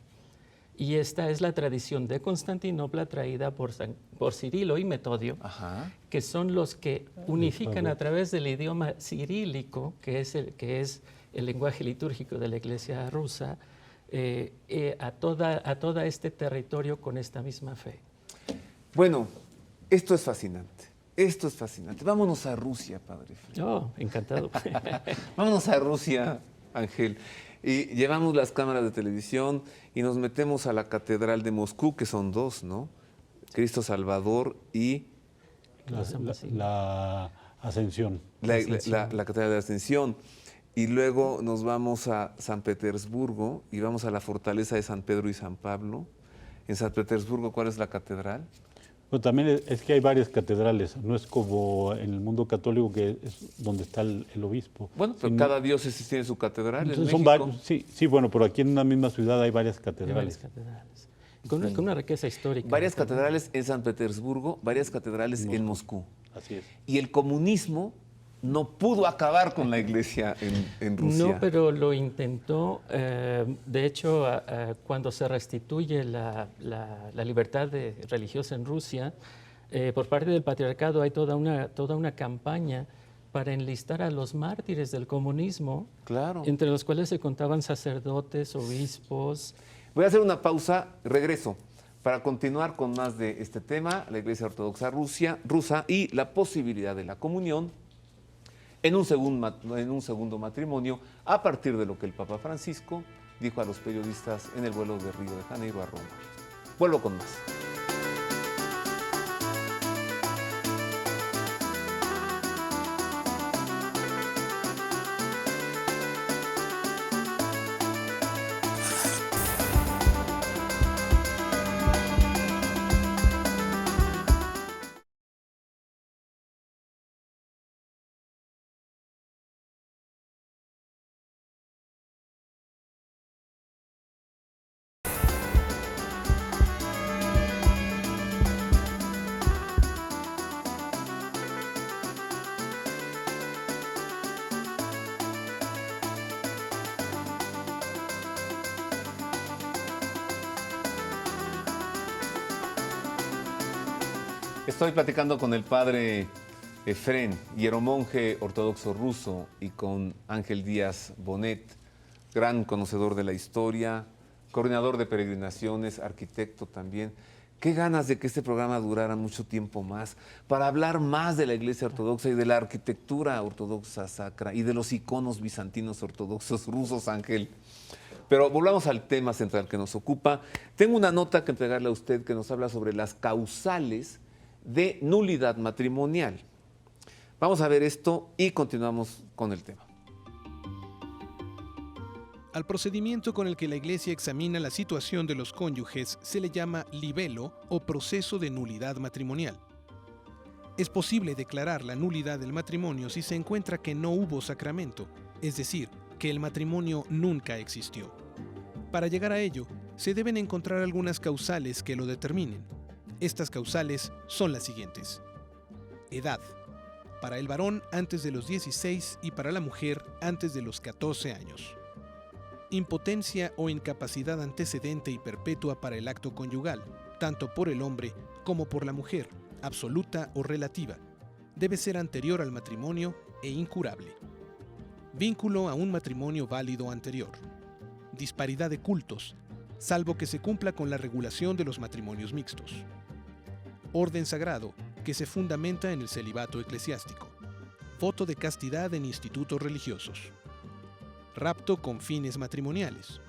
Y esta es la tradición de Constantinopla traída por Cirilo y Metodio, que son los que unifican a través del idioma cirílico, que es el lenguaje litúrgico de la Iglesia rusa, a toda este territorio con esta misma fe. Bueno, esto es fascinante. Esto es fascinante. Vámonos a Rusia, padre Efrén. Oh, encantado. Vámonos a Rusia, Ángel. Y llevamos las cámaras de televisión y nos metemos a la Catedral de Moscú, que son dos, ¿no? Cristo Salvador y la Ascensión. La Catedral de Ascensión. Y luego nos vamos a San Petersburgo y vamos a la fortaleza de San Pedro y San Pablo. En San Petersburgo, ¿cuál es la catedral? Bueno, también es que hay varias catedrales, no es como en el mundo católico que es donde está el obispo. Bueno, pero cada diócesis tiene su catedral. Entonces son varios, sí, bueno, pero aquí en una misma ciudad hay varias catedrales. Con una riqueza histórica. Varias catedrales en San Petersburgo, varias catedrales en Moscú. Así es. Y el comunismo no pudo acabar con la iglesia en Rusia. No, pero lo intentó. De hecho, cuando se restituye la libertad religiosa en Rusia, por parte del patriarcado hay toda una campaña para enlistar a los mártires del comunismo, claro, entre los cuales se contaban sacerdotes, obispos. Voy a hacer una pausa, regreso, para continuar con más de este tema, la Iglesia Ortodoxa rusa y la posibilidad de la comunión en un segundo matrimonio, a partir de lo que el Papa Francisco dijo a los periodistas en el vuelo de Río de Janeiro a Roma. Vuelvo con más. Estoy platicando con el padre Efrén, hieromonje ortodoxo ruso, y con Ángel Díaz Bonet, gran conocedor de la historia, coordinador de peregrinaciones, arquitecto también. Qué ganas de que este programa durara mucho tiempo más, para hablar más de la Iglesia Ortodoxa y de la arquitectura ortodoxa sacra y de los iconos bizantinos ortodoxos rusos, Ángel. Pero volvamos al tema central que nos ocupa. Tengo una nota que entregarle a usted que nos habla sobre las causales de nulidad matrimonial. Vamos a ver esto y continuamos con el tema. Al procedimiento con el que la Iglesia examina la situación de los cónyuges se le llama libelo o proceso de nulidad matrimonial. Es posible declarar la nulidad del matrimonio si se encuentra que no hubo sacramento, es decir, que el matrimonio nunca existió. Para llegar a ello, se deben encontrar algunas causales que lo determinen. Estas causales son las siguientes. Edad. Para el varón antes de los 16 y para la mujer antes de los 14 años. Impotencia o incapacidad antecedente y perpetua para el acto conyugal, tanto por el hombre como por la mujer, absoluta o relativa. Debe ser anterior al matrimonio e incurable. Vínculo a un matrimonio válido anterior. Disparidad de cultos, salvo que se cumpla con la regulación de los matrimonios mixtos. Orden sagrado, que se fundamenta en el celibato eclesiástico. Voto de castidad en institutos religiosos. Rapto con fines matrimoniales.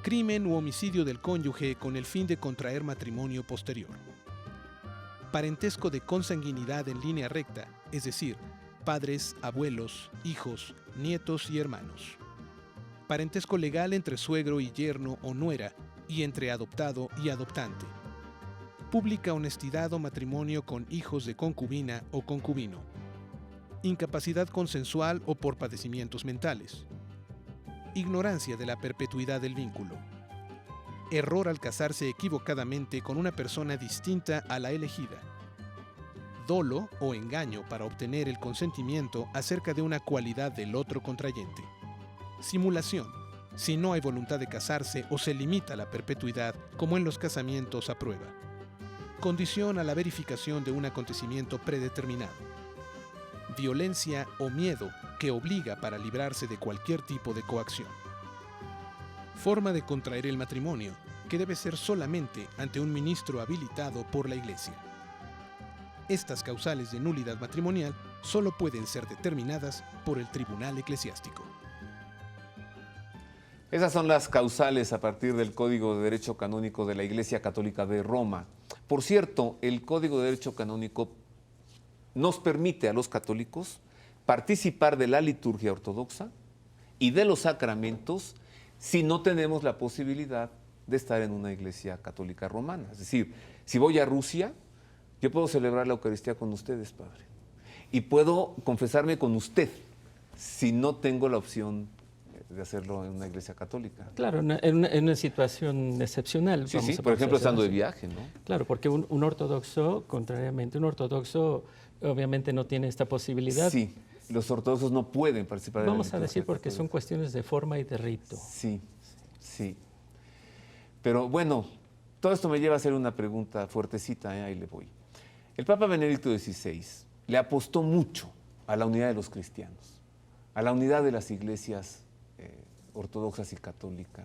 Crimen u homicidio del cónyuge con el fin de contraer matrimonio posterior. Parentesco de consanguinidad en línea recta, es decir, padres, abuelos, hijos, nietos y hermanos. Parentesco legal entre suegro y yerno o nuera y entre adoptado y adoptante. Pública honestidad o matrimonio con hijos de concubina o concubino. Incapacidad consensual o por padecimientos mentales. Ignorancia de la perpetuidad del vínculo. Error al casarse equivocadamente con una persona distinta a la elegida. Dolo o engaño para obtener el consentimiento acerca de una cualidad del otro contrayente. Simulación, si no hay voluntad de casarse o se limita la perpetuidad, como en los casamientos a prueba. Condición a la verificación de un acontecimiento predeterminado. Violencia o miedo que obliga para librarse de cualquier tipo de coacción. Forma de contraer el matrimonio, que debe ser solamente ante un ministro habilitado por la Iglesia. Estas causales de nulidad matrimonial solo pueden ser determinadas por el tribunal eclesiástico. Esas son las causales a partir del Código de Derecho Canónico de la Iglesia Católica de Roma. Por cierto, el Código de Derecho Canónico nos permite a los católicos participar de la liturgia ortodoxa y de los sacramentos si no tenemos la posibilidad de estar en una iglesia católica romana. Es decir, si voy a Rusia, yo puedo celebrar la Eucaristía con ustedes, Padre. Y puedo confesarme con usted si no tengo la opción de hacerlo en una iglesia católica. Claro, en una situación excepcional. Sí, por ejemplo, estando de viaje, ¿no? Claro, porque un ortodoxo, contrariamente, un ortodoxo obviamente no tiene esta posibilidad. Sí, los ortodoxos no pueden participar de la liturgia. Vamos a decir porque son cuestiones de forma y de rito. Sí, sí. Pero bueno, todo esto me lleva a hacer una pregunta fuertecita, ahí le voy. El Papa Benedicto XVI le apostó mucho a la unidad de los cristianos, a la unidad de las iglesias ortodoxas y católica,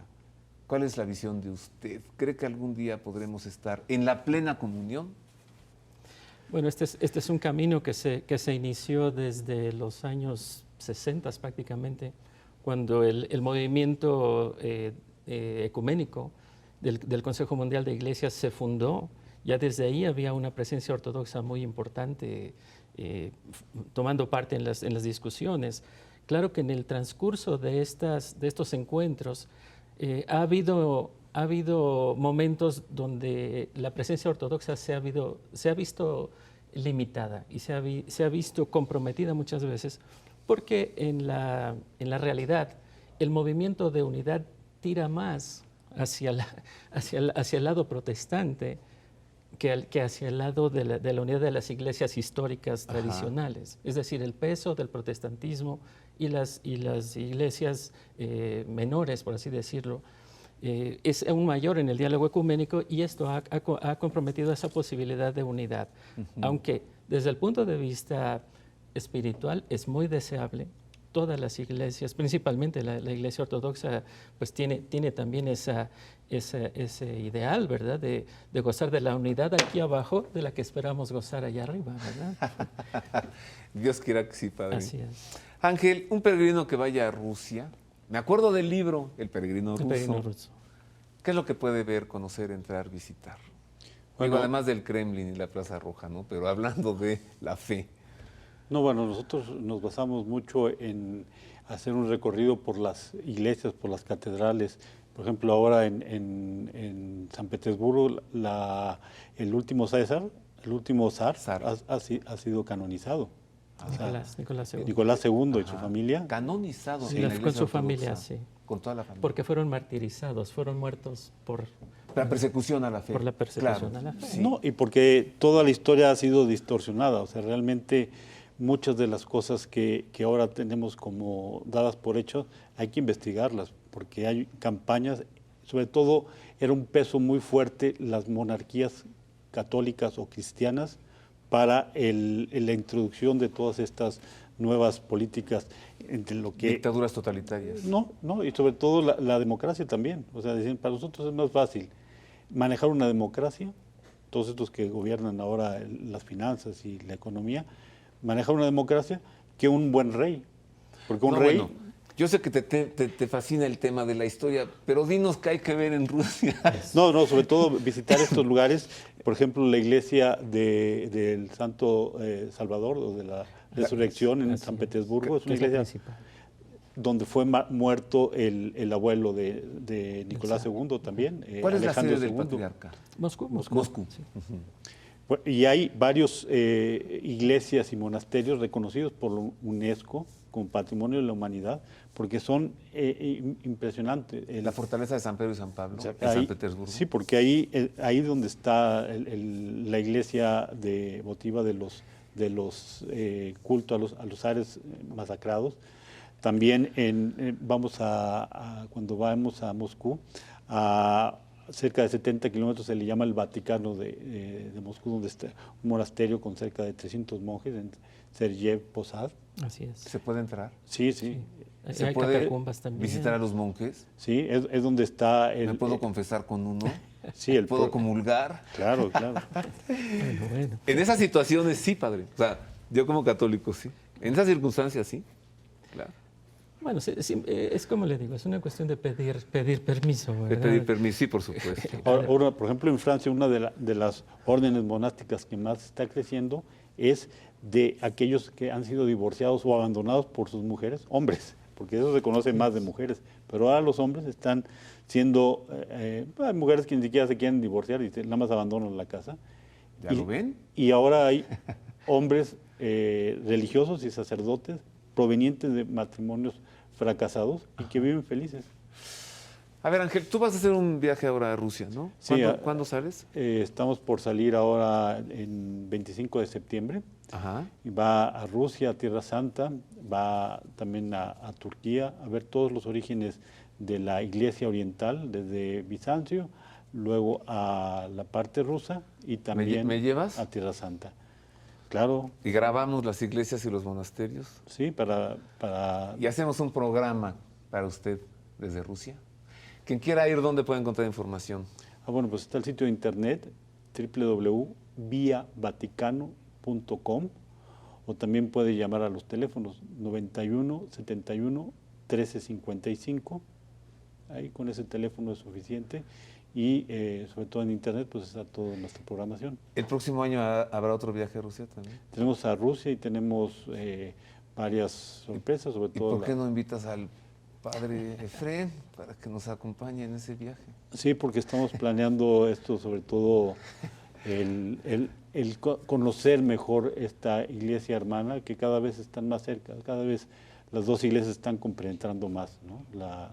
¿Cuál es la visión de usted? ¿Cree que algún día podremos estar en la plena comunión? Bueno, este es un camino que se inició desde los años 60 prácticamente, cuando el movimiento ecuménico del Consejo Mundial de Iglesias se fundó. Ya desde ahí había una presencia ortodoxa muy importante tomando parte en las discusiones. Claro que en el transcurso de estos encuentros ha habido momentos donde la presencia ortodoxa se ha visto limitada y se ha visto comprometida muchas veces, porque en la realidad el movimiento de unidad tira más hacia el lado protestante que hacia el lado de la unidad de las iglesias históricas tradicionales. Es decir, el peso del protestantismo y las iglesias menores, por así decirlo, es aún mayor en el diálogo ecuménico, y esto ha comprometido esa posibilidad de unidad. Aunque desde el punto de vista espiritual es muy deseable. Todas las iglesias, principalmente la iglesia ortodoxa, pues tiene también ese ideal, ¿verdad?, de gozar de la unidad aquí abajo, de la que esperamos gozar allá arriba, ¿verdad? Dios quiera que sí, padre. Así es. Ángel, un peregrino que vaya a Rusia, me acuerdo del libro El peregrino ruso. El peregrino ruso. ¿Qué es lo que puede ver, conocer, entrar, visitar? Bueno, Digo, además del Kremlin y la Plaza Roja, ¿no? Pero hablando de la fe. No, bueno, nosotros nos basamos mucho en hacer un recorrido por las iglesias, por las catedrales. Por ejemplo, ahora en San Petersburgo, el último zar ha sido canonizado. Nicolás II y su familia. Canonizado. Sí, en la con Iglesia su familia, ortodoxa, sí. Con toda la familia. Porque fueron martirizados, fueron muertos por la persecución a la fe. Por la persecución Claro, a la fe. sí. No, y porque toda la historia ha sido distorsionada. O sea, realmente muchas de las cosas que ahora tenemos como dadas por hecho, hay que investigarlas, porque hay campañas, sobre todo era un peso muy fuerte las monarquías católicas o cristianas para la introducción de todas estas nuevas políticas entre lo que... Dictaduras totalitarias. No, y sobre todo la democracia también. O sea, decir, para nosotros es más fácil manejar una democracia, todos estos que gobiernan ahora las finanzas y la economía, manejar una democracia que un buen rey. Porque un rey... Bueno, yo sé que te fascina el tema de la historia, pero dinos qué hay que ver en Rusia. No, sobre todo visitar estos lugares, por ejemplo, la iglesia del Santo Salvador, o de la Resurrección en San Petersburgo, es una iglesia donde fue muerto el abuelo de Nicolás II también, ¿Cuál es Alejandro la sede del II. patriarca? Moscú. Sí. Y hay varios iglesias y monasterios reconocidos por la UNESCO como Patrimonio de la Humanidad, porque son impresionantes. La fortaleza de San Pedro y San Pablo, en Ahí, San Petersburgo. Sí, porque ahí donde está la iglesia votiva de los cultos a los zares masacrados. También cuando vamos a Moscú, a cerca de 70 kilómetros se le llama el Vaticano de Moscú, donde está un monasterio con cerca de 300 monjes en Sergiev Posad. Así es. ¿Se puede entrar? Sí. ¿Se Hay puede catacumbas también. visitar a los monjes? Sí, es donde está ¿Me puedo confesar con uno? Sí, ¿Puedo comulgar? Claro. Bueno. En esas situaciones sí, padre. O sea, yo como católico sí. En esas circunstancias sí. Claro. Bueno, sí, es como le digo, es una cuestión de pedir permiso, ¿verdad? De pedir permiso, sí, por supuesto. Ahora, por ejemplo, en Francia, una de las órdenes monásticas que más está creciendo es de aquellos que han sido divorciados o abandonados por sus mujeres, hombres, porque eso se conoce más de mujeres, pero ahora los hombres están siendo, hay mujeres que ni siquiera se quieren divorciar y nada más abandonan la casa. ¿Ya lo ven? Y ahora hay hombres religiosos y sacerdotes provenientes de matrimonios fracasados y que viven felices. A ver, Ángel, tú vas a hacer un viaje ahora a Rusia, ¿no? Sí, ¿Cuándo sales? Estamos por salir ahora en 25 de septiembre. Ajá. Y va a Rusia, a Tierra Santa, va también a Turquía, a ver todos los orígenes de la Iglesia Oriental, desde Bizancio, luego a la parte rusa y también ¿Me llevas? a Tierra Santa. Claro. Y grabamos las iglesias y los monasterios. Sí, para... Y hacemos un programa para usted desde Rusia. Quien quiera ir, ¿dónde puede encontrar información? Bueno, pues está el sitio de internet www.viavaticano.com, o también puede llamar a los teléfonos 91 71 13 55. Ahí con ese teléfono es suficiente. Y sobre todo en internet pues está toda nuestra programación. ¿El próximo año habrá otro viaje a Rusia también? Tenemos a Rusia y tenemos varias sorpresas, sobre todo. ¿Y por qué no invitas al padre Efrén para que nos acompañe en ese viaje? Sí, porque estamos planeando esto, sobre todo el conocer mejor esta iglesia hermana, que cada vez están más cerca, cada vez las dos iglesias están compenetrando más, ¿no?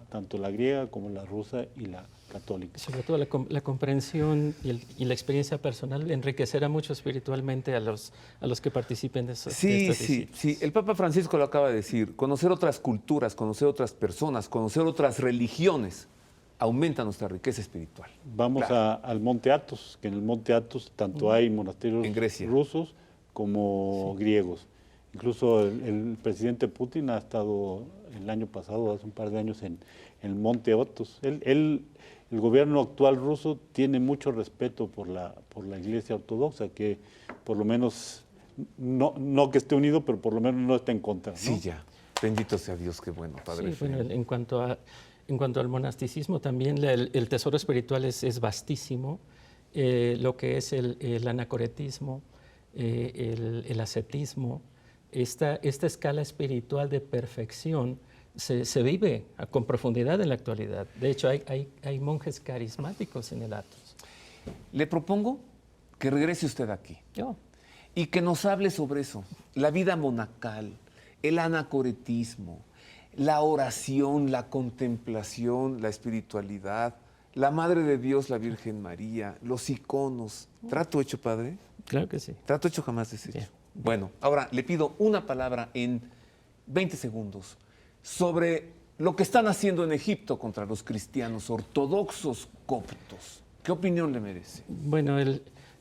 Tanto la griega como la rusa y la católica. Sobre todo la comprensión y la experiencia personal enriquecerá mucho espiritualmente a los que participen de estas visitas. Sí. El Papa Francisco lo acaba de decir. Conocer otras culturas, conocer otras personas, conocer otras religiones aumenta nuestra riqueza espiritual. Vamos al Monte Athos, que en el Monte Athos tanto hay monasterios rusos como griegos. Incluso el presidente Putin ha estado el año pasado, hace un par de años, en el Monte Athos. El gobierno actual ruso tiene mucho respeto por la Iglesia Ortodoxa, que por lo menos, no que esté unido, pero por lo menos no está en contra, ¿no? Sí, ya. Bendito sea Dios, qué bueno, Padre. Sí, bueno, en cuanto al monasticismo, también el tesoro espiritual es vastísimo. Lo que es el anacoretismo, el ascetismo, esta escala espiritual de perfección se vive con profundidad en la actualidad. De hecho, hay monjes carismáticos en el Athos. Le propongo que regrese usted aquí Yo. y que nos hable sobre eso, la vida monacal, el anacoretismo, la oración, la contemplación, la espiritualidad, la Madre de Dios, la Virgen María, los iconos. ¿Trato hecho, Padre? Claro que sí. Trato hecho, jamás deshecho. Bien. Bueno, ahora le pido una palabra en 20 segundos sobre lo que están haciendo en Egipto contra los cristianos ortodoxos coptos. ¿Qué opinión le merece? Bueno,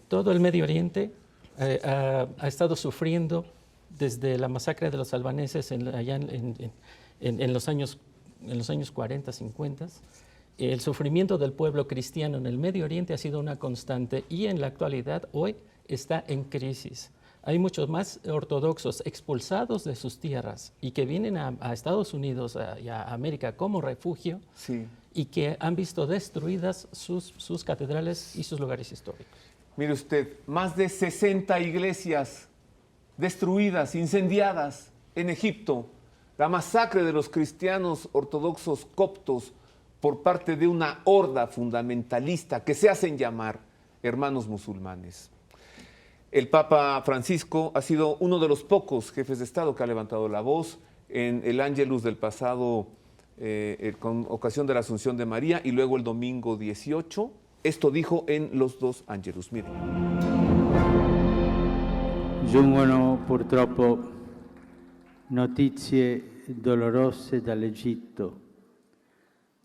todo el Medio Oriente ha estado sufriendo desde la masacre de los albaneses allá en los años 40, 50. El sufrimiento del pueblo cristiano en el Medio Oriente ha sido una constante y en la actualidad hoy está en crisis. Hay muchos más ortodoxos expulsados de sus tierras y que vienen a Estados Unidos y a América como refugio, Sí. y que han visto destruidas sus catedrales y sus lugares históricos. Mire usted, más de 60 iglesias destruidas, incendiadas en Egipto. La masacre de los cristianos ortodoxos coptos por parte de una horda fundamentalista que se hacen llamar hermanos musulmanes. El Papa Francisco ha sido uno de los pocos jefes de Estado que ha levantado la voz en el Ángelus del pasado, con ocasión de la Asunción de María, y luego el domingo 18. Esto dijo en los dos Ángelus. Miren. Giungono purtroppo notizie dolorose dall'Egitto.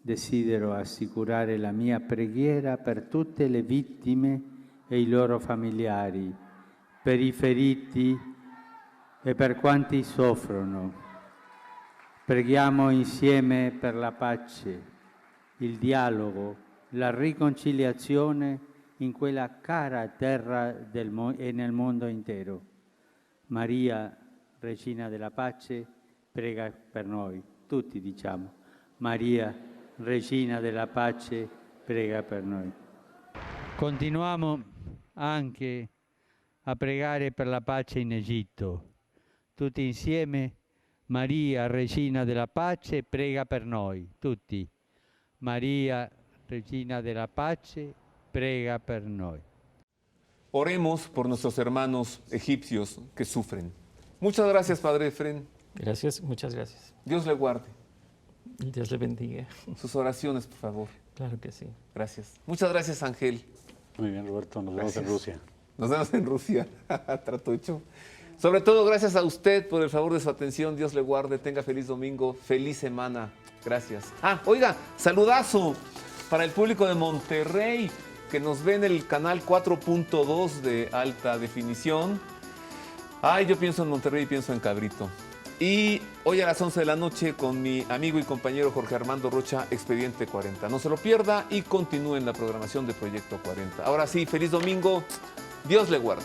Desidero assicurare la mia preghiera per tutte le vittime e i loro familiari, per i feriti e per quanti soffrono. Preghiamo insieme per la pace, il dialogo, la riconciliazione in quella cara terra e nel mondo intero. Maria, Regina della Pace, prega per noi. Tutti diciamo, Maria, Regina della Pace, prega per noi. Continuiamo anche a pregare per la pace in Egitto. Tutti insieme, Maria, Regina della Pace, prega per noi. Tutti. Maria, Regina della Pace, prega per noi. Oremos por nuestros hermanos egipcios que sufren. Muchas gracias, Padre Efrén. Gracias, muchas gracias. Dios le guarde. Dios le bendiga. Sus oraciones, por favor. Claro que sí. Gracias. Muchas gracias, Ángel. Muy bien, Roberto, nos vemos Gracias. en Rusia. Nos vemos en Rusia. Trato hecho. Sobre todo, gracias a usted por el favor de su atención. Dios le guarde. Tenga feliz domingo. Feliz semana. Gracias. Oiga, saludazo para el público de Monterrey que nos ve en el canal 4.2 de alta definición. Yo pienso en Monterrey y pienso en Cabrito. Y hoy a las 11 de la noche con mi amigo y compañero Jorge Armando Rocha, Expediente 40. No se lo pierda y continúe en la programación de Proyecto 40. Ahora sí, feliz domingo. Dios le guarde.